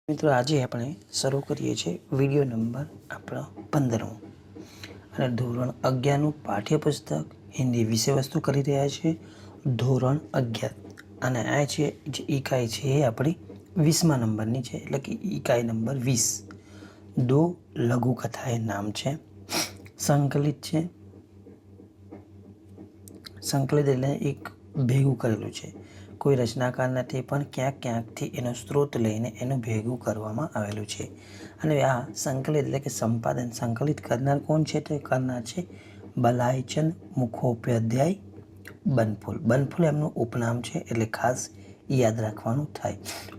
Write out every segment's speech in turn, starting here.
મિત્રો આજે આપણે શરૂ કરીએ છીએ વિડીયો નંબર આપણો 15 અને ધોરણ 11નું પાઠ્યપુસ્તક હિન્દી વિષય વસ્તુ કરી રહ્યા છે ધોરણ 11 અને આ છે જે ઇકાઈ છે એ આપણી 20મા નંબરની છે એટલે કે ઇકાઈ નંબર 20 દો લઘુ કથાએ નામ છે સંકલિત છે સંકલિત એટલે એક ભેગું કરેલું છે કોઈ રચનાકાર નથી પણ ક્યાંક ક્યાંકથી એનો સ્ત્રોત લઈને એનું ભેગું કરવામાં આવેલું છે અને આ સંકલિત એટલે કે સંપાદન સંકલિત કરનાર કોણ છે તો એ કરનાર છે બલાઈચંદ મુખોપાધ્યાય બનફુલ એમનું ઉપનામ છે એટલે ખાસ યાદ રાખવાનું થાય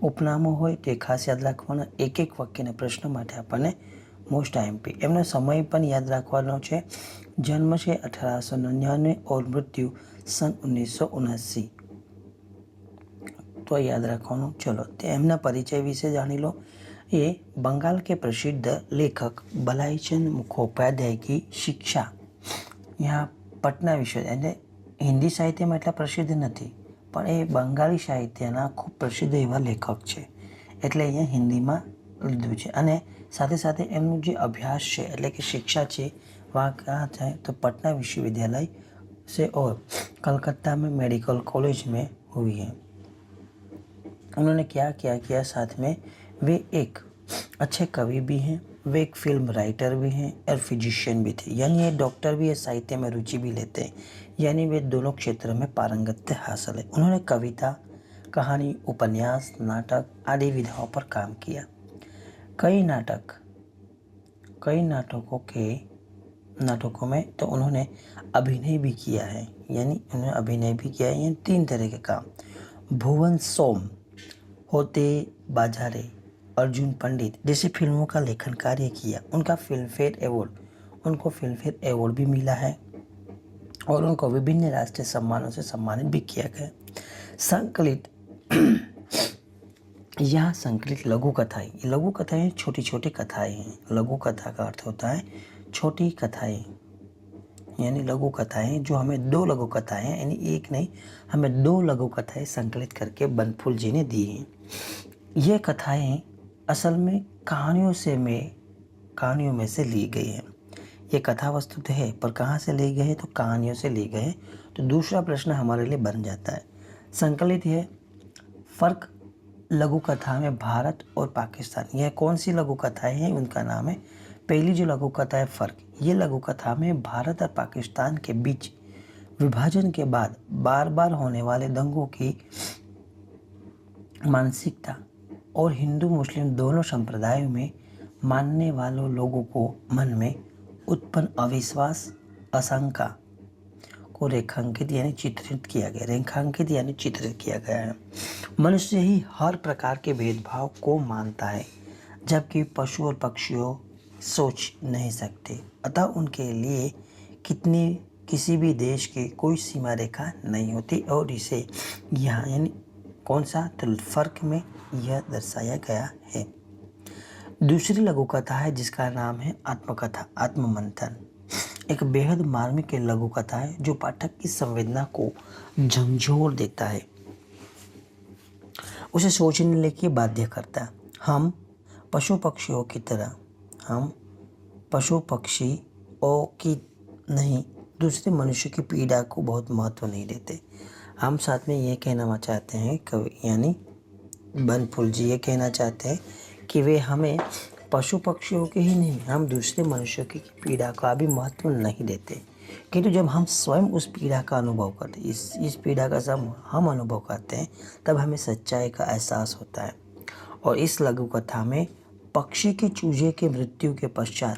ઉપનામો હોય તે ખાસ યાદ રાખવાના એક એક વાક્યના પ્રશ્ન માટે આપણને મોસ્ટ આઈએમપી એમનો સમય પણ યાદ રાખવાનો છે જન્મ છે 1899 और मृत्यु सन 1979 तो याद रखવાનું चलो तो एमना परिचय विषे जानी लो ये बंगाल के प्रसिद्ध लेखक बलाईचंद मुखोपाध्याय की शिक्षा यहाँ पटना विश्वविद्यालय हिंदी साहित्य में એટલા પ્રસિદ્ધ નથી પણ એ બંગાળી સાહિત્યના ખૂબ પ્રસિદ્ધ એવા લેખક છે એટલે અહીંયા હિન્દીમાં લીધું છે અને સાથે સાથે એમનું જે અભ્યાસ છે એટલે કે શિક્ષા છે वहाँ कहाँ है तो पटना विश्वविद्यालय से और कलकत्ता में मेडिकल कॉलेज में हुई है। उन्होंने क्या क्या किया साथ में वे एक अच्छे कवि भी हैं वे एक फिल्म राइटर भी हैं और फिजिशियन भी थे यानी ये डॉक्टर भी है साहित्य में रुचि भी लेते हैं यानी वे दोनों क्षेत्र में पारंगत्य हासिल है। उन्होंने कविता कहानी उपन्यास नाटक आदि विधाओं पर काम किया। कई नाटकों में तो उन्होंने अभिनय भी किया है यानी उन्होंने अभिनय भी किया है यानी 3 तरह के काम भुवन सोम होते बाजारे अर्जुन पंडित जैसी फिल्मों का लेखन कार्य किया। उनको फिल्म फेयर अवार्ड भी मिला है और उनको विभिन्न राष्ट्रीय सम्मानों से सम्मानित भी किया गया। संकलित यह संकलित लघु कथाएं छोटी छोटी कथाएं हैं। लघु कथा का अर्थ होता है छोटी कथाएं यानी लघु कथाएं जो हमें 2 लघु कथाएं यानी एक नहीं हमें 2 लघु कथाएं संकलित करके बनफुल जी ने दी हैं। ये कथाएं असल में कहानियों में से ली गई हैं। ये कथा वस्तु तो है पर कहाँ से ली गए हैं तो कहानियों से ली गए। तो दूसरा प्रश्न हमारे लिए बन जाता है संकलित है फर्क लघु कथा में भारत और पाकिस्तान यह कौन सी लघु कथाएं हैं उनका नाम है। पहली जो लघु कथा है फर्क ये लघु कथा में भारत और पाकिस्तान के बीच विभाजन के बाद बार बार होने वाले दंगों की मानसिकता और हिंदू मुस्लिम दोनों संप्रदायों में मानने वालों लोगों को मन में उत्पन्न अविश्वास आशंका को रेखांकित यानी चित्रित किया गया है। मनुष्य ही हर प्रकार के भेदभाव को मानता है जबकि पशु और पक्षियों सोच नहीं सकते अतः उनके लिए किसी भी देश की कोई सीमा रेखा नहीं होती और इसे यहाँ यानी कौन सा तो फर्क में यह दर्शाया गया है। दूसरी लघु कथा है जिसका नाम है आत्मकथा आत्ममंथन एक बेहद मार्मिक लघु कथा है जो पाठक की संवेदना को झंझोर देता है उसे सोचने के लिए बाध्य करता है। हम पशु पक्षियों की नहीं दूसरे मनुष्य की पीड़ा को बहुत महत्व नहीं देते। हम साथ में ये कहना चाहते हैं कवि यानी बनफुल जी ये कहना चाहते हैं कि वे हमें पशु पक्षियों के ही नहीं हम दूसरे मनुष्यों की पीड़ा का भी महत्व नहीं देते किंतु जब हम स्वयं उस पीड़ा का अनुभव करते इस पीड़ा का जब हम अनुभव करते हैं तब हमें सच्चाई का एहसास होता है। और इस लघु कथा में पक्षी के चूजे के मृत्यु के पश्चात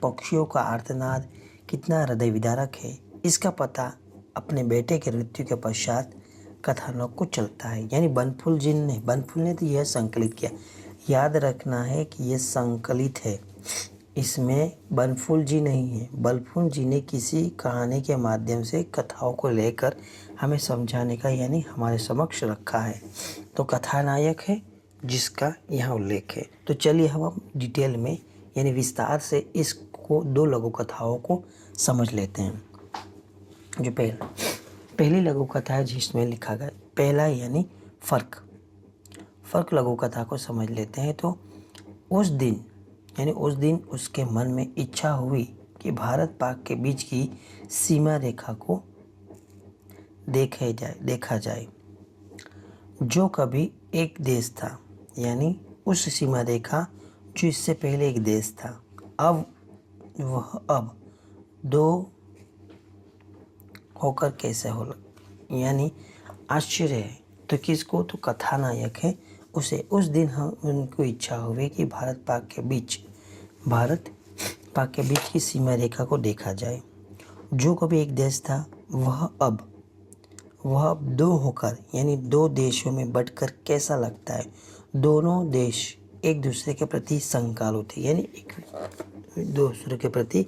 पक्षियों का आर्तनाद कितना हृदय विदारक है इसका पता अपने बेटे के मृत्यु के पश्चात कथानक को चलता है। यानी बनफुल ने तो यह संकलित किया। याद रखना है कि यह संकलित है इसमें बनफुल जी नहीं है। बनफुल जी ने किसी कहानी के माध्यम से कथाओं को लेकर हमें समझाने का यानी हमारे समक्ष रखा है। तो कथानायक है जिसका यहाँ उल्लेख है। तो चलिए हम डिटेल में यानी विस्तार से इसको 2 लघु कथाओं को समझ लेते हैं। जो पहली लघु कथा है जिसमें लिखा गया पहला यानी फर्क फ़र्क लघु कथा को समझ लेते हैं तो उस दिन उसके मन में इच्छा हुई कि भारत पाक के बीच की सीमा रेखा को देखा जाए जो कभी एक देश था, यानी उस सीमा रेखा जो इससे पहले एक देश था, अब दो होकर कैसे हो, यानी आश्चर्य है। तो किसको? तो कथानायक है उसे। उस दिन उनको इच्छा हुई कि भारत पाक के बीच की सीमा रेखा को देखा जाए जो कभी एक देश था, वह अब दो होकर, यानी दो देशों में बंटकर कैसा लगता है। दोनों देश एक दूसरे के प्रति शंकालु थे, यानी एक दूसरे के प्रति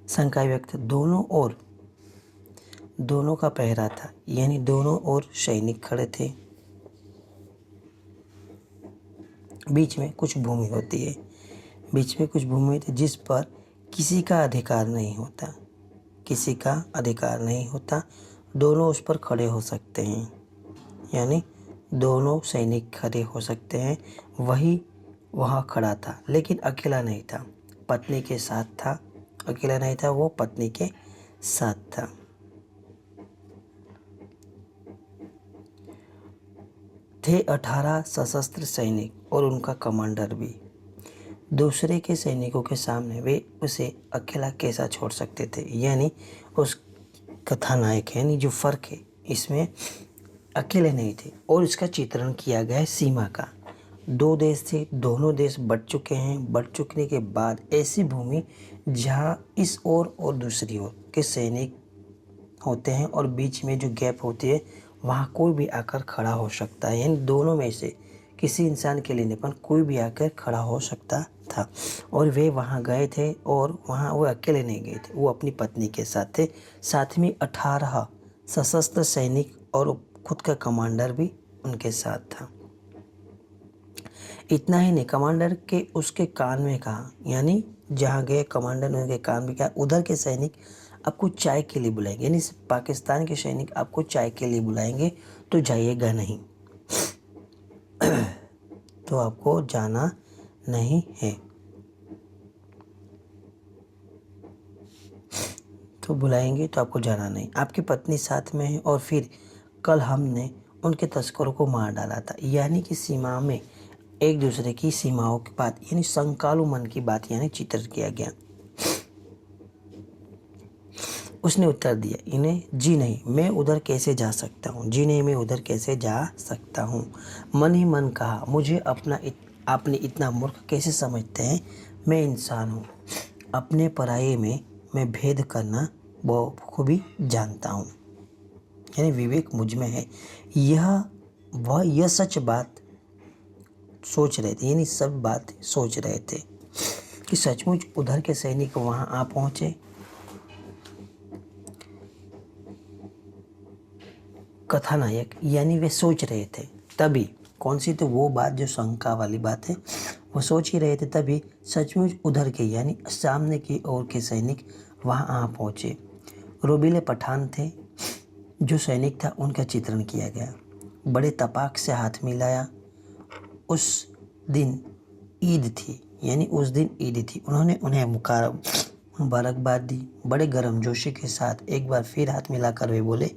शंका व्यक्त। दोनों का पहरा था, यानी दोनों ओर सैनिक खड़े थे। बीच में कुछ भूमि होती है, जिस पर किसी का अधिकार नहीं होता। दोनों उस पर खड़े हो सकते हैं, यानी दोनों सैनिक खड़े हो सकते हैं। वही वहाँ खड़ा था, लेकिन अकेला नहीं था, पत्नी के साथ था। अकेला नहीं था, वो पत्नी के साथ था। थे 18 सशस्त्र सैनिक और उनका कमांडर भी। दूसरे के सैनिकों के सामने वे उसे अकेला कैसा छोड़ सकते थे, यानी उस कथानायक है, यानी जो फर्क है इसमें, अकेले नहीं थे। और इसका चित्रण किया गया है सीमा का। दो देश थे, दोनों देश बट चुके हैं। बट चुकने के बाद ऐसी भूमि जहाँ इस ओर और दूसरी ओर के सैनिक होते हैं और बीच में जो गैप होती है वहाँ कोई भी आकर खड़ा हो सकता है, यानी दोनों में से किसी इंसान के लिए नहीं, पर कोई भी आकर खड़ा हो सकता था। और वे वहाँ गए थे और वहाँ वो अकेले नहीं गए थे, वो अपनी पत्नी के साथ थे। साथ में 18 सशस्त्र सैनिक और खुद का कमांडर भी उनके साथ था। इतना ही नहीं, कमांडर के उसके कान में कहा, यानी जहाँ गए कमांडर ने उनके कान में कहा, उधर के सैनिक आपको चाय के लिए बुलाएंगे, यानी पाकिस्तान के सैनिक आपको चाय के लिए बुलाएंगे तो जाइएगा नहीं। तो आपको जाना नहीं है। तो बुलाएंगे तो आपको जाना नहीं। आपकी पत्नी साथ में है और फिर कल हमने उनके तस्करों को मार डाला था, यानी कि सीमा में एक दूसरे की सीमाओं की बात, यानी शंकालु मन की बात, यानी चित्रित किया गया। उसने उत्तर दिया, इन्हें जी नहीं, मैं उधर कैसे जा सकता हूँ। मन ही मन कहा, मुझे आपने इतना मूर्ख कैसे समझते हैं। मैं इंसान हूँ, अपने पराये में मैं भेद करना बखूबी जानता हूँ, यानी विवेक मुझ में है। यह सच बात सोच रहे थे, यानी सब बात सोच रहे थे कि सचमुच उधर के सैनिक वहाँ आ पहुँचे। कथानायक, यानी वे सोच रहे थे तभी, कौन सी? तो वो बात जो शंका वाली बात है, वो सोच ही रहे थे तभी सचमुच उधर के, यानी सामने की ओर के सैनिक वहाँ आ पहुँचे। रोबीले पठान थे जो सैनिक था, उनका चित्रण किया गया। बड़े तपाक से हाथ मिलाया। उस दिन ईद थी, यानी उस दिन ईद थी। उन्होंने उन्हें मुबारकबाद दी। बड़े गर्मजोशी के साथ एक बार फिर हाथ मिलाकर वे बोले,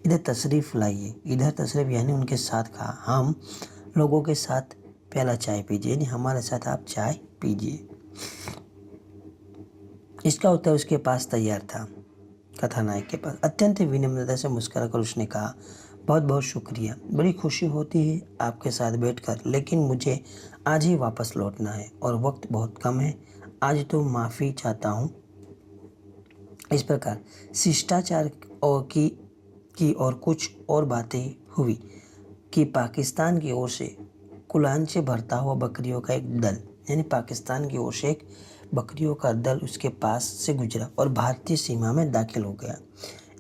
इधर तशरीफ़ लाइए। इधर तशरीफ़, यानी उनके साथ कहा, हम लोगों के साथ प्याला चाय पीजिए, यानी हमारे साथ आप चाय पीजिए। इसका उत्तर उसके पास तैयार था, कथानायक के पास। अत्यंत विनम्रता से मुस्कुराकर उसने कहा, बहुत बहुत शुक्रिया, बड़ी खुशी होती है आपके साथ बैठकर, लेकिन मुझे आज ही वापस लौटना है और वक्त बहुत कम है। आज तो माफ़ी चाहता हूँ। इस प्रकार शिष्टाचार की और कुछ और बातें हुई कि पाकिस्तान की ओर से कुलान से भरता हुआ बकरियों का एक दल, यानी पाकिस्तान की ओर से एक बकरियों का दल उसके पास से गुजरा और भारतीय सीमा में दाखिल हो गया।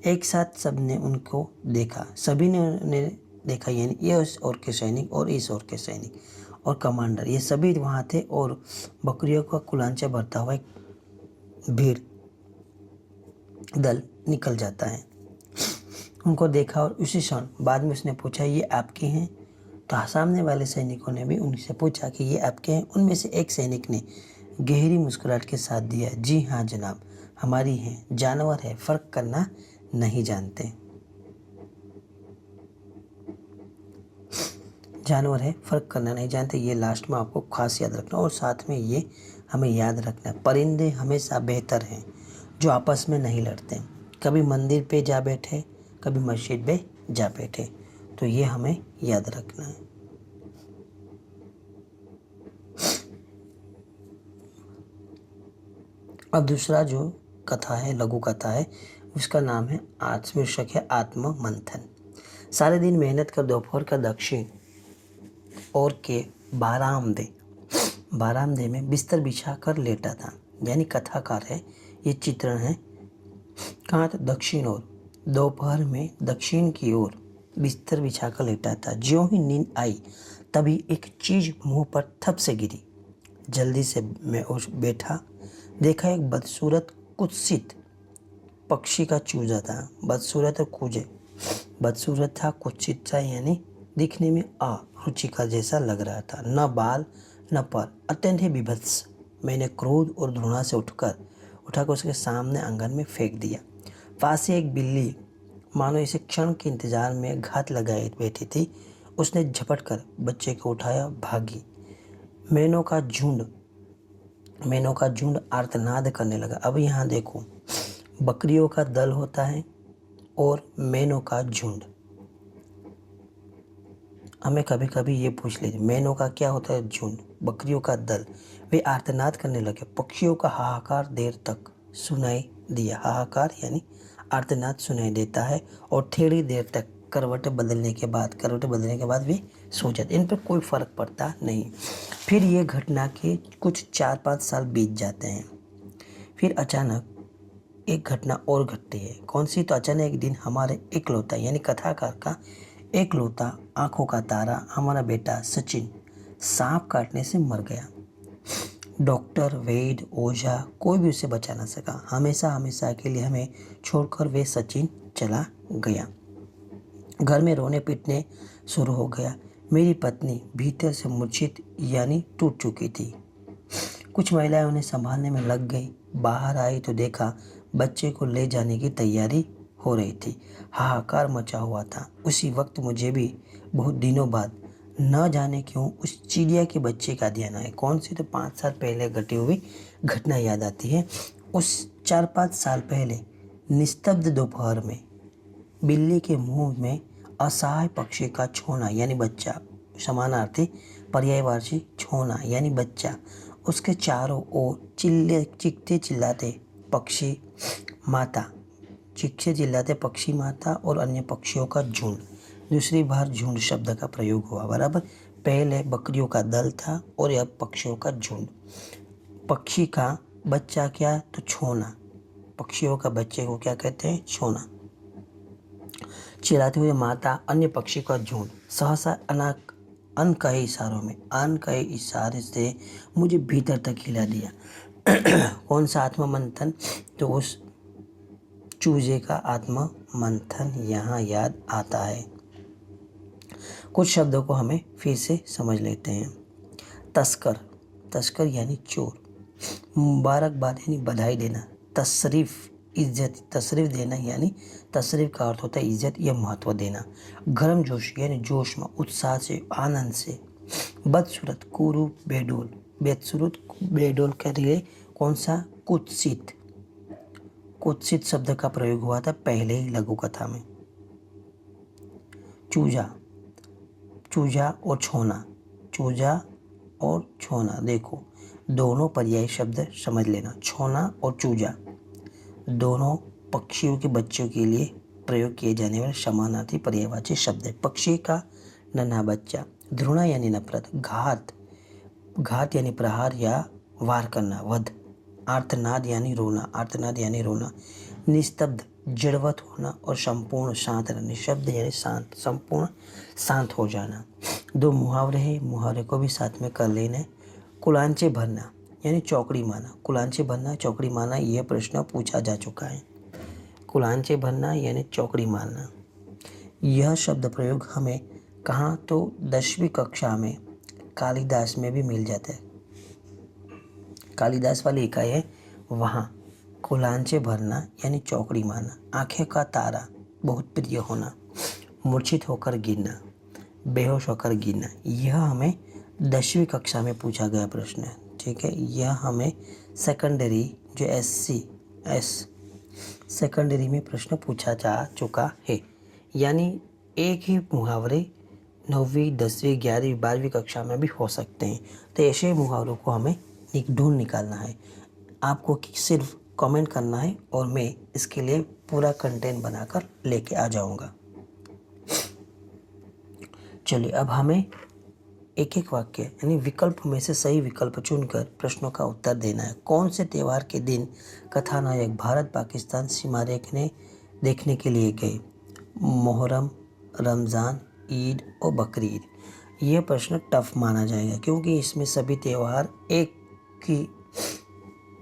एक साथ सबने उनको देखा, सभी ने देखा, यानी ये उस ओर के सैनिक और इस ओर के सैनिक और कमांडर, ये सभी वहाँ थे। और बकरियों का कुलांचा भरता हुआ एक भीड़ दल निकल जाता है। उनको देखा और उसी क्षण बाद में उसने पूछा, ये आपके हैं? तो सामने वाले सैनिकों ने भी उनसे पूछा कि ये आपके हैं? उनमें से एक सैनिक ने गहरी मुस्कुराहट के साथ दिया, जी हाँ जनाब, हमारी हैं। जानवर है, फर्क करना नहीं जानते। जानवर है, फर्क करना नहीं जानते। ये लास्ट में आपको खास याद रखना, और साथ में ये हमें याद रखना, परिंदे हमेशा बेहतर हैं जो आपस में नहीं लड़ते। कभी मंदिर पे जा बैठे, कभी मस्जिद पे जा बैठे, तो ये हमें याद रखना है। अब दूसरा जो कथा है, लघु कथा है, उसका नाम है, शीर्षक है आत्म मंथन। सारे दिन मेहनत कर दोपहर का दक्षिण और के बारामदे में बिस्तर बिछा कर लेटा था। यानी कथाकार है, ये चित्रण है। कहाँ था? दक्षिण ओर। दोपहर में दक्षिण की ओर बिस्तर बिछा कर लेटा था। ज्यों ही नींद आई तभी एक चीज मुंह पर थप से गिरी। जल्दी से मैं उठ बैठा, देखा एक बदसूरत कुत्सित पक्षी का चूजा था। बदसूरत और कूजे, बदसूरत था, कुत्सित था, यानी दिखने में अरुचिकर जैसा लग रहा था। न बाल न पर, अत्यंत ही विभत्स। मैंने क्रोध और घृणा से उठाकर उसके सामने आंगन में फेंक दिया। पास ही एक बिल्ली मानो इसे क्षण के इंतजार में घात लगाए बैठी थी। उसने झपट कर बच्चे को उठाया, भागी। मैनों का झुंड आर्तनाद करने लगा। अब यहाँ देखो, बकरियों का दल होता है और मैनों का झुंड। हमें कभी कभी ये पूछ लीजिए, मैनों का क्या होता है? झुंड। बकरियों का दल। वे आर्तनाद करने लगे। पक्षियों का हाहाकार देर तक सुनाई दिया। हाहाकार यानी आर्तनाद सुनाई देता है, और थोड़ी देर तक करवटें बदलने के बाद वे सो जाते। इन पर कोई फर्क पड़ता नहीं। फिर ये घटना के कुछ 4-5 साल बीत जाते हैं। फिर अचानक एक घटना और घटती है। कौन सी? तो अचानक एक दिन हमारे एकलौता, यानी कथाकार का एकलौता आंखों का तारा, हमारा बेटा सचिन, सांप काटने से मर गया। डॉक्टर, वैद्य, ओझा, कोई भी उसे बचा ना सका। हमेशा के लिए हमें छोड़कर वे सचिन चला गया। घर में रोने पीटने शुरू हो गया। मेरी पत्नी भीतर से मूर्छित यानी टूट चुकी थी। कुछ महिलाएं उन्हें संभालने में लग गई। बाहर आई तो देखा बच्चे को ले जाने की तैयारी हो रही थी। हाहाकार मचा हुआ था। उसी वक्त मुझे भी बहुत दिनों बाद न जाने क्यों उस चिड़िया के बच्चे का ध्यान आया। कौन सी? तो 5 साल पहले घटी हुई घटना याद आती है। उस 4-5 साल पहले निस्तब्ध दोपहर में बिल्ली के मुंह में असहाय पक्षी का छोना यानी बच्चा, समानार्थी पर्यायवाची छोना यानी बच्चा, उसके चारों ओर चीखते चिल्लाते पक्षी माता और अन्य पक्षियों का झुंड। दूसरी बार झुंड शब्द का प्रयोग हुआ, बराबर। पहले बकरियों का दल था और अब पक्षियों का झुंड। पक्षी का बच्चा क्या? तो छोना। पक्षियों का बच्चे को क्या कहते हैं? छोना। चिल्लाते हुए माता, अन्य पक्षी का झुंड। सहसा अनकहे इशारे से मुझे भीतर तक हिला दिया। कौन सा आत्ममंथन? तो उस चूजे का आत्ममंथन यहाँ याद आता है। कुछ शब्दों को हमें फिर से समझ लेते हैं। तस्कर यानी चोर। मुबारकबाद यानी बधाई देना। तशरीफ देना, यानी तशरीफ का अर्थ होता है इज्जत या महत्व देना। गर्म जोश यानी जोश में, उत्साह से, आनंद से। बदसूरत, कुरूप, बेडोल के लिए कौन सा? कुत्सित शब्द का प्रयोग हुआ था पहले ही लघु कथा में। चूजा और छोना, देखो दोनों पर्यायी शब्द समझ लेना। छोना और चूजा दोनों पक्षियों के बच्चों के लिए प्रयोग किए जाने वाले समानार्थी पर्यायवाची शब्द है। पक्षी का नन्हा बच्चा। घृणा यानी नफरत। घात यानी प्रहार या वार करना, वध। आर्तनाद यानी रोना। निस्तब्ध, जड़वत होना और संपूर्ण शांत रहना। निशब्द यानी शांत, संपूर्ण शांत हो जाना। 2 मुहावरे को भी साथ में कर लेना। कुलांचे भरना यानी चौकड़ी मारना। यह प्रश्न पूछा जा चुका है। कुलांचे भरना यानी चौकड़ी मारना। यह शब्द प्रयोग हमें कहाँ, तो 10वीं कक्षा में कालिदास में भी मिल जाता है। कालिदास वाली इकाई है वहाँ। कुलांचे भरना यानी चौकड़ी मारना, आंखें का तारा बहुत प्रिय होना, मूर्छित होकर गिरना, बेहोश होकर गिरना, यह हमें 10वीं कक्षा में पूछा गया प्रश्न है। ठीक है, यह हमें सेकेंडरी जो एस सेकेंडरी में प्रश्न पूछा जा चुका है। यानी एक ही मुहावरे 9वीं 10वीं 11वीं 12वीं कक्षा में भी हो सकते हैं। तो ऐसे मुहावरों को हमें ढूंढ निकालना है। आपको सिर्फ कमेंट करना है और मैं इसके लिए पूरा कंटेंट बनाकर लेके आ जाऊंगा। चलिए, अब हमें एक एक वाक्य यानी विकल्प में से सही विकल्प चुनकर प्रश्नों का उत्तर देना है। कौन से त्यौहार के दिन कथानायक भारत पाकिस्तान सीमा देखने के लिए गए? मोहर्रम, रमज़ान, ईद और बकरीद। यह प्रश्न टफ माना जाएगा क्योंकि इसमें सभी त्यौहार एक ही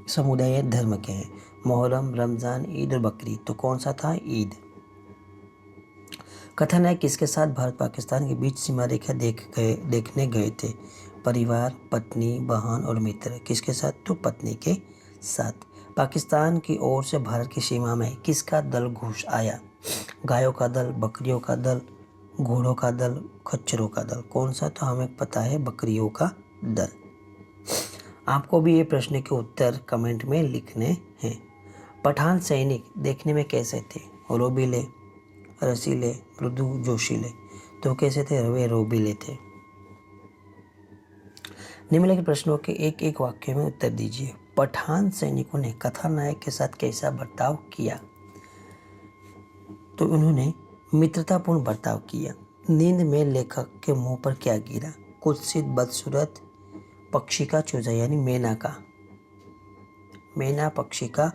समुदाय धर्म के हैं। मोहर्रम, रमज़ान, ईद और बकरीद। तो कौन सा था? ईद। कथानायक किसके साथ भारत पाकिस्तान के बीच सीमा रेखा देखने गए थे? परिवार, पत्नी, बहन और मित्र। किसके साथ? तो पत्नी के साथ। पाकिस्तान की ओर से भारत की सीमा में किसका दल घुस आया? गायों का दल, बकरियों का दल, घोड़ों का दल, खच्चरों का दल। कौन सा? तो हमें पता है बकरियों का दल। आपको भी ये प्रश्न के उत्तर कमेंट में लिखने हैं। पठान सैनिक देखने में कैसे थे? रोबीले, रसीले, मृदु, जोशीले। तो कैसे थे? वे रोबीले थे। निम्नलिखित प्रश्नों के एक एक वाक्य में उत्तर दीजिए। पठान सैनिकों ने कथानायक के साथ कैसा बर्ताव किया? तो उन्होंने मित्रतापूर्ण बर्ताव किया। नींद में लेखक के मुंह पर क्या गिरा? कुत्सित, बदसूरत पक्षी का चूजा यानी मैना का। मैना पक्षी का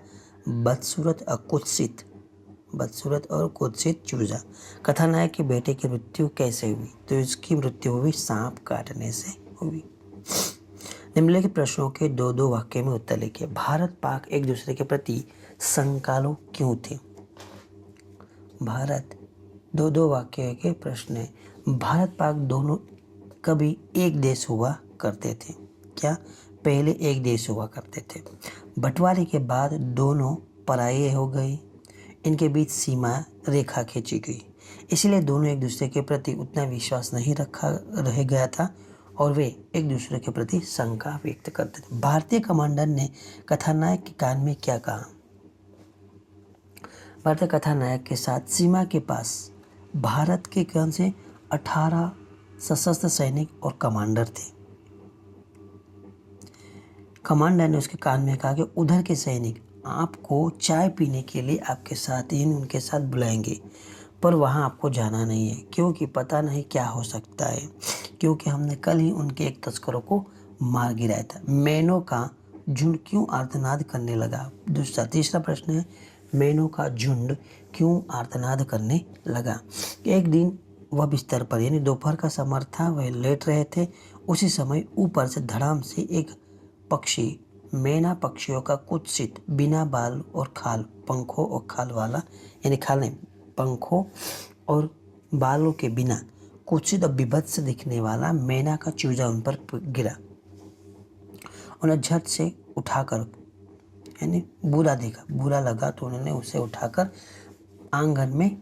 बदसूरत और कुत्सित चूजा। कथानायक के बेटे की मृत्यु कैसे हुई? तो इसकी मृत्यु हुई सांप काटने से हुई। निम्नलिखित प्रश्नों के दो दो वाक्य में उत्तर लिखिए। भारत पाक एक दूसरे के प्रति शंकालु क्यों थे? भारत, दो दो वाक्य के प्रश्न है। भारत पाक दोनों कभी एक देश हुआ करते थे। क्या? पहले एक देश हुआ करते थे। बंटवारे के बाद दोनों पराये हो गए। इनके बीच सीमा रेखा खींची गई, इसलिए दोनों एक दूसरे के प्रति उतना विश्वास नहीं रह गया था और वे एक दूसरे के प्रति शंका व्यक्त करते थे। भारतीय कमांडर ने कथानायक के कान में क्या कहा? भारतीय कथानायक के साथ सीमा के पास भारत के कौन से 18 सशस्त्र सैनिक और कमांडर थे। कमांडर ने उसके कान में कहा कि उधर के सैनिक आपको चाय पीने के लिए आपके साथ उनके साथ बुलाएंगे, पर वहां आपको जाना नहीं है क्योंकि पता नहीं क्या हो सकता है, क्योंकि हमने कल ही उनके एक तस्करों को मार गिराया था। मैनों का झुंड क्यों आर्तनाद करने लगा? तीसरा प्रश्न है, मैनों का झुंड क्यों आर्तनाद करने लगा? एक दिन वह बिस्तर पर यानी दोपहर का समय था, वह लेट रहे थे। उसी समय ऊपर से धड़ाम से एक पक्षी, मैना पक्षियों का कुत्सित, बिना बाल और खाल, पंखों और खाल वाला यानी खाल नहीं, पंखों और बालों के बिना कुत्सित और बीभत्स दिखने वाला मैना का चूजा उन पर गिरा। उन्हें झट से उठाकर यानी बुरा लगा तो उन्होंने उसे उठाकर आंगन में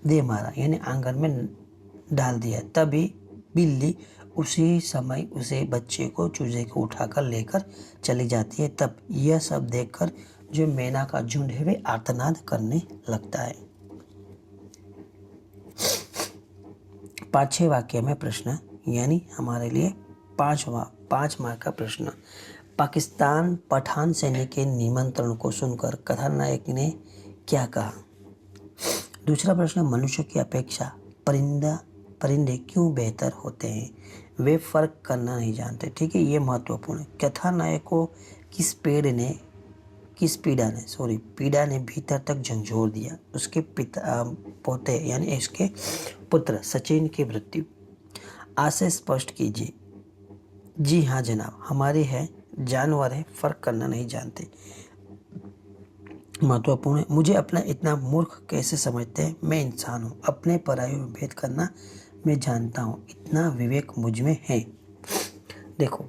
दे मारा यानी आंगन में डाल दिया। तभी बिल्ली उसी समय उसे बच्चे को, चूजे को उठाकर लेकर चली जाती है। तब यह सब देखकर जो मैना का झुंड है वे आर्तनाद करने लगता है। 5 वाक्य में प्रश्न यानी हमारे लिए 5 मार्क का प्रश्न। पाकिस्तान पठान सैनिक के निमंत्रण को सुनकर कथानायक ने क्या कहा? दूसरा प्रश्न, मनुष्य की अपेक्षा परिंदे क्यों बेहतर होते हैं? वे फर्क करना नहीं जानते। ठीक है, ये महत्वपूर्ण है। कथानायक को किस पीड़ा ने भीतर तक झंझोर दिया? उसके पोते यानी इसके पुत्र सचिन की मृत्यु। आशय स्पष्ट कीजिए। जी हाँ जनाब, हमारे हैं जानवर है, फर्क करना नहीं जानते। महत्वपूर्ण है। मुझे अपना इतना मूर्ख कैसे समझते हैं? मैं इंसान हूँ, अपने परायों में भेद करना मैं जानता हूँ, इतना विवेक मुझ में है। देखो,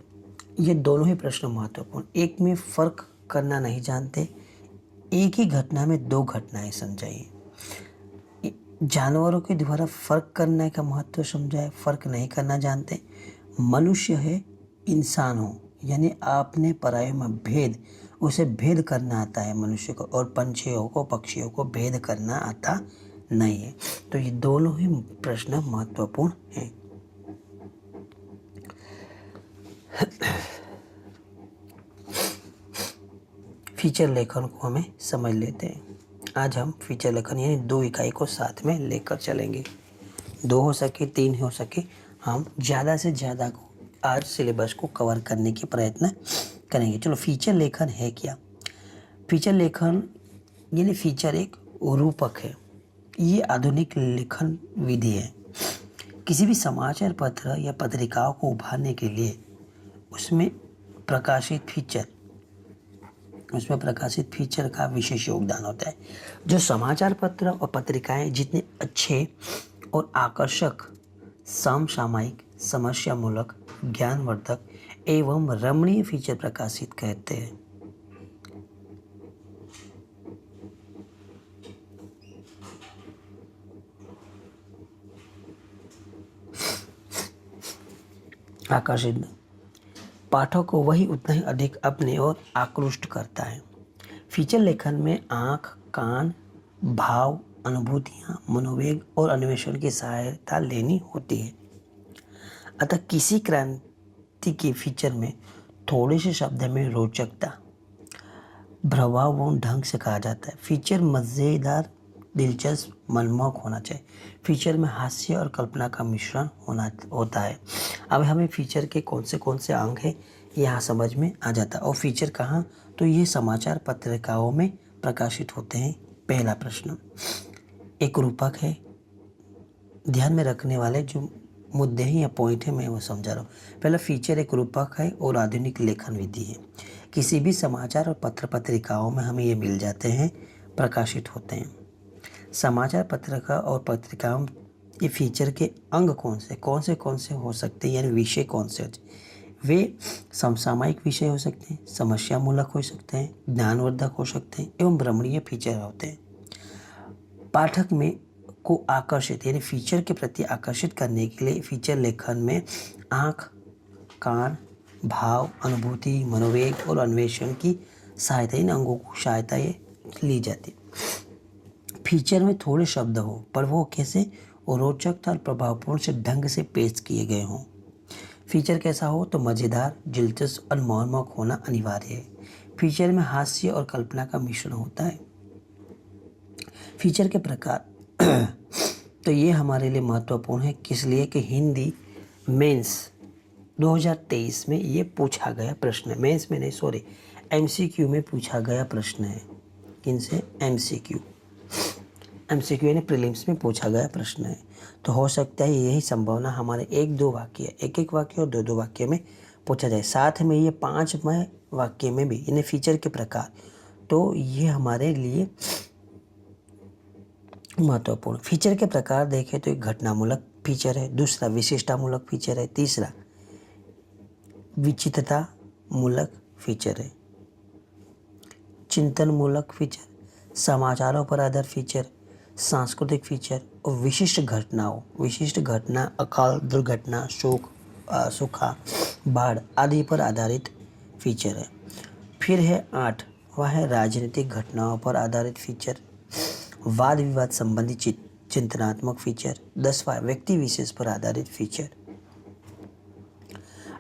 ये दोनों ही प्रश्न महत्वपूर्ण। एक में फर्क करना नहीं जानते, एक ही घटना में दो घटनाएं समझाइए। जानवरों के द्वारा फर्क करने का महत्व समझाए, फर्क नहीं करना जानते। मनुष्य है, इंसान हो, यानी आपने पराये में भेद, उसे भेद करना आता है मनुष्य को, और पंछियों को, पक्षियों को भेद करना आता नहीं है। तो ये दोनों ही प्रश्न महत्वपूर्ण हैं। फीचर लेखन को हमें समझ लेते हैं। आज हम फीचर लेखन यानी दो इकाई को साथ में लेकर चलेंगे। दो हो सके, तीन हो सके, हम ज़्यादा से ज़्यादा को आज सिलेबस को कवर करने के प्रयत्न करेंगे। चलो, फीचर लेखन है क्या? फीचर लेखन यानी फीचर एक रूपक है। ये आधुनिक लेखन विधि है। किसी भी समाचार पत्र या पत्रिकाओं को उभारने के लिए उसमें प्रकाशित फीचर का विशेष योगदान होता है। जो समाचार पत्र और पत्रिकाएं जितने अच्छे और आकर्षक, समसामयिक, समस्यामूलक, ज्ञानवर्धक एवं रमणीय फीचर प्रकाशित करते हैं। आकर्षित पाठक को वही उतना ही अधिक अपने ओर आकृष्ट करता है। फीचर लेखन में आँख, कान, भाव, अनुभूतियाँ, मनोवेग और अन्वेषण की सहायता लेनी होती है। अतः किसी क्रांति के फीचर में थोड़े से शब्द में रोचकता, प्रभावपूर्ण ढंग से कहा जाता है। फीचर मज़ेदार, दिलचस्प, मनमोहक होना चाहिए। फीचर में हास्य और कल्पना का मिश्रण होता है। अब हमें फीचर के कौन से अंग हैं यहाँ समझ में आ जाता है। और फीचर कहाँ? तो ये समाचार पत्रिकाओं में प्रकाशित होते हैं। पहला प्रश्न, एक रूपक है। ध्यान में रखने वाले जो मुद्दे हैं या पॉइंट है मैं वो समझा रहा हूँ। पहला, फीचर एक रूपक है और आधुनिक लेखन विधि है। किसी भी समाचार और पत्र पत्रिकाओं में हमें ये मिल जाते हैं, प्रकाशित होते हैं। समाचार पत्रिका और पत्रिकाओं ये फीचर के अंग कौन से हो सकते हैं, यानी विषय कौन से होते हैं? वे समसामयिक विषय हो सकते हैं, समस्यामूलक हो सकते हैं, ज्ञानवर्धक हो सकते हैं एवं भ्रमणीय फीचर होते हैं। पाठक में को आकर्षित यानी फीचर के प्रति आकर्षित करने के लिए फीचर लेखन में आँख, कान, भाव, अनुभूति, मनोवेग और अन्वेषण की सहायता, इन अंगों को सहायता ये ली जाती है। फीचर में थोड़े शब्द हो, पर वो कैसे? और रोचकता और प्रभावपूर्ण से ढंग से पेश किए गए हों। फीचर कैसा हो? तो मज़ेदार, दिलचस्प और मनमोहक होना अनिवार्य है। फीचर में हास्य और कल्पना का मिश्रण होता है। फीचर के प्रकार तो ये हमारे लिए महत्वपूर्ण है। किस लिए? कि हिंदी मेंस 2023 में ये पूछा गया प्रश्न है। मेंस में नहीं, सॉरी, एमसीक्यू में पूछा गया प्रश्न है। किनसे? एमसीक्यू यानी प्रीलिम्स में पूछा गया प्रश्न है। तो हो सकता है यही संभावना हमारे एक एक वाक्य और दो वाक्य में पूछा जाए। साथ में ये 5वें वाक्य में भी, यानी फीचर के प्रकार, तो ये हमारे लिए महत्वपूर्ण। फीचर के प्रकार देखें तो एक घटनामूलक फीचर है, दूसरा विशिष्टामूलक फीचर है, तीसरा विचित्रता मूलक फीचर है, चिंतनमूलक फीचर, समाचारों पर आधारित फीचर, सांस्कृतिक फीचर और विशिष्ट घटना, अकाल, दुर्घटना, शोक, सूखा, बाढ़ आदि पर आधारित फीचर है। फिर है 8, वह है राजनीतिक घटनाओं पर आधारित फीचर, वाद विवाद संबंधी चिंतनात्मक फीचर, 10वां व्यक्ति विशेष पर आधारित फीचर।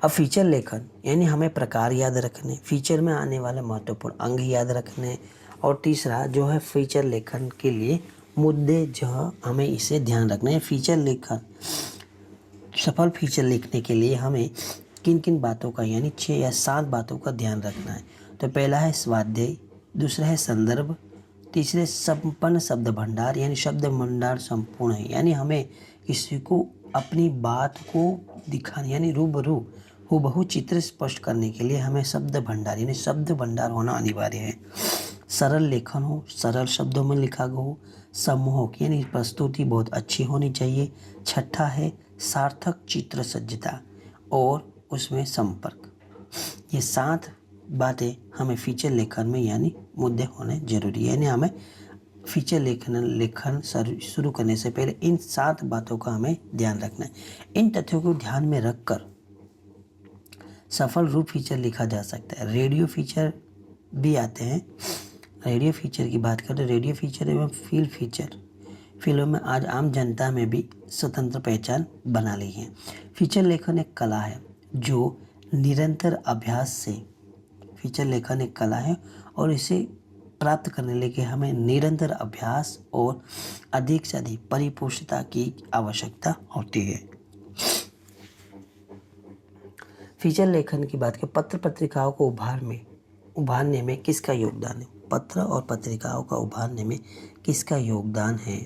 अब फीचर लेखन यानी हमें प्रकार याद रखने, फीचर में आने वाले महत्वपूर्ण अंग याद रखने, और तीसरा जो है फीचर लेखन के लिए मुद्दे जो हमें इसे ध्यान रखना है। फीचर लेखन, सफल फीचर लिखने के लिए हमें किन किन बातों का, यानी 6 या 7 बातों का ध्यान रखना है। तो पहला है स्वाध्याय, दूसरा है संदर्भ, तीसरे संपन्न शब्द भंडार, यानी शब्द भंडार संपूर्ण है, यानी हमें किसी को अपनी बात को दिखाने, यानी हूबहू चित्र स्पष्ट करने के लिए हमें शब्द भंडार यानी शब्द भंडार होना अनिवार्य है। सरल लेखन हो, सरल शब्दों में लिखा गया हो, सम्मोहक यानी प्रस्तुति बहुत अच्छी होनी चाहिए। छठा है सार्थक चित्र सज्जता और उसमें संपर्क। ये 7 बातें हमें फीचर लेखन में यानी मुद्दे होने जरूरी है। यानी हमें फीचर लेखन शुरू करने से पहले इन 7 बातों का हमें ध्यान रखना है। इन तथ्यों को ध्यान में रखकर सफल रूप फीचर लिखा जा सकता है। रेडियो फीचर भी आते हैं। रेडियो फीचर की बात करें, रेडियो फीचर एवं फील्ड फीचर फिल्मों में आज आम जनता में भी स्वतंत्र पहचान बना ली है। फीचर लेखन एक कला है जो निरंतर अभ्यास से, फीचर लेखन एक कला है और इसे प्राप्त करने के लिए हमें निरंतर अभ्यास और अधिक से अधिक परिपुष्टता की आवश्यकता होती है। फीचर लेखन की बात करें, पत्र पत्रिकाओं को उभारने में किसका योगदान है? पत्र और पत्रिकाओं का उभारने में किसका योगदान है?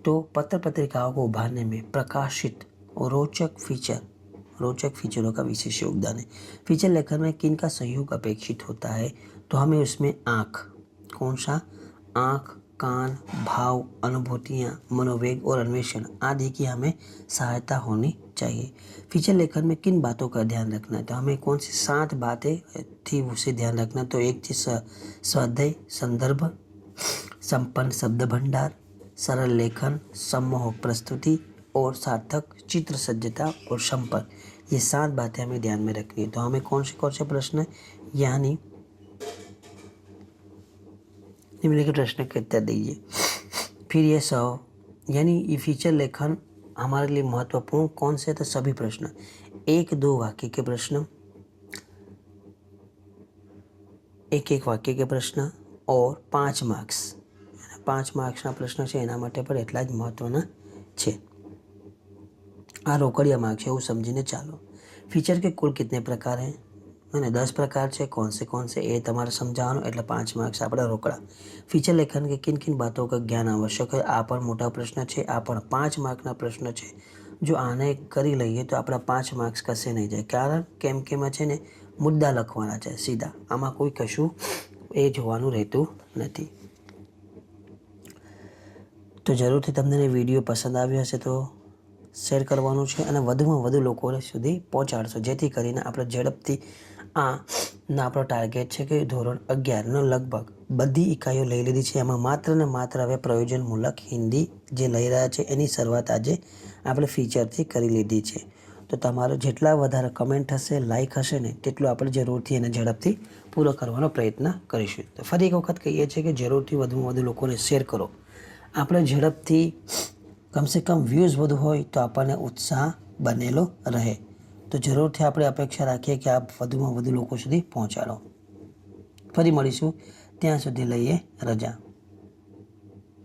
तो पत्र पत्रिकाओं को उभारने में प्रकाशित और रोचक फीचरों का विशेष योगदान है। फीचर लेखन में किन का सहयोग अपेक्षित होता है? तो हमें उसमें कौन सा? आँख, कान, भाव, अनुभूतियाँ, मनोवेग और अन्वेषण आदि की हमें सहायता होनी चाहिए। फीचर लेखन में किन बातों का ध्यान रखना है? तो हमें कौन सी 7 बातें थी उसे ध्यान रखना। तो एक थी स्वाध्याय, संदर्भ, संपन्न शब्द भंडार, सरल लेखन, सम्मोहक प्रस्तुति और सार्थक चित्र सज्जता और संपर्क। ये 7 बातें हमें ध्यान में रखनी है। तो हमें कौन से प्रश्न यानी निम्नलिखित प्रश्न के उत्तर दीजिए। फिर ये 100 यानी ये फीचर लेखन हमारे लिए महत्वपूर्ण कौन से? तो सभी प्रश्न, 1-2 वाक्य के प्रश्न, एक वाक्य के प्रश्न और 5 मार्क्स 5 मार्क्सના પ્રશ્ન છે એના માટે પણ એટલા જ મહત્વના છે। આ રોકડિયા માર્ક છે એવું સમજીને ચાલો। ફીચર के कुल कितने प्रकार हैं? અને 10 प्रकार છે। कौन से એ તમારે સમજાવવાનું, એટલે 5 માર્ક્સ આપણા રોકડા। ફીચર લેખન કે કિન બાતો का ज्ञान आवश्यक है? આ પણ મોટા પ્રશ્ન છે, આ પણ 5 માર્કના પ્રશ્ન છે। જો આને કરી લઈએ તો આપણા 5 માર્ક્સ કશે નહીં જાય, કારણ કેમ કે એમાં છે ને મુદ્દા લખવાના છે સીધા, આમાં કોઈ કશું એ જોવાનું રહેતું નથી। તો જરૂરથી તમને વિડીયો પસંદ આવ્યો હશે તો શેર કરવાનું છે અને વધુમાં વધુ લોકો સુધી પહોંચાડશો, જેથી કરીને આપણે ઝડપથી આપણો ટાર્ગેટ છે કે ધોરણ 11નો લગભગ બધી ઇકાઈઓ લઈ લીધી છે। એમાં માત્ર ને માત્ર હવે પ્રયોજનમૂલક હિન્દી જે લઈ રહ્યા છે એની શરૂઆત આજે આપણે ફીચરથી કરી લીધી છે। તો તમારો જેટલા વધારે કમેન્ટ હશે, લાઇક હશે ને, તેટલું આપણે જરૂરથી એને ઝડપથી પૂરો કરવાનો પ્રયત્ન કરીશું। તો ફરી એક વખત કહીએ છીએ કે જરૂરથી વધુમાં વધુ લોકોને શેર કરો। આપણે ઝડપથી કમસે કમ વ્યૂઝ વધુ હોય તો આપણને ઉત્સાહ બનેલો રહે। તો જરૂરથી આપણે અપેક્ષા રાખીએ કે આપ વધુમાં વધુ લોકો સુધી પહોંચાડો। ફરી મળીશું, ત્યાં સુધી લઈએ રજા।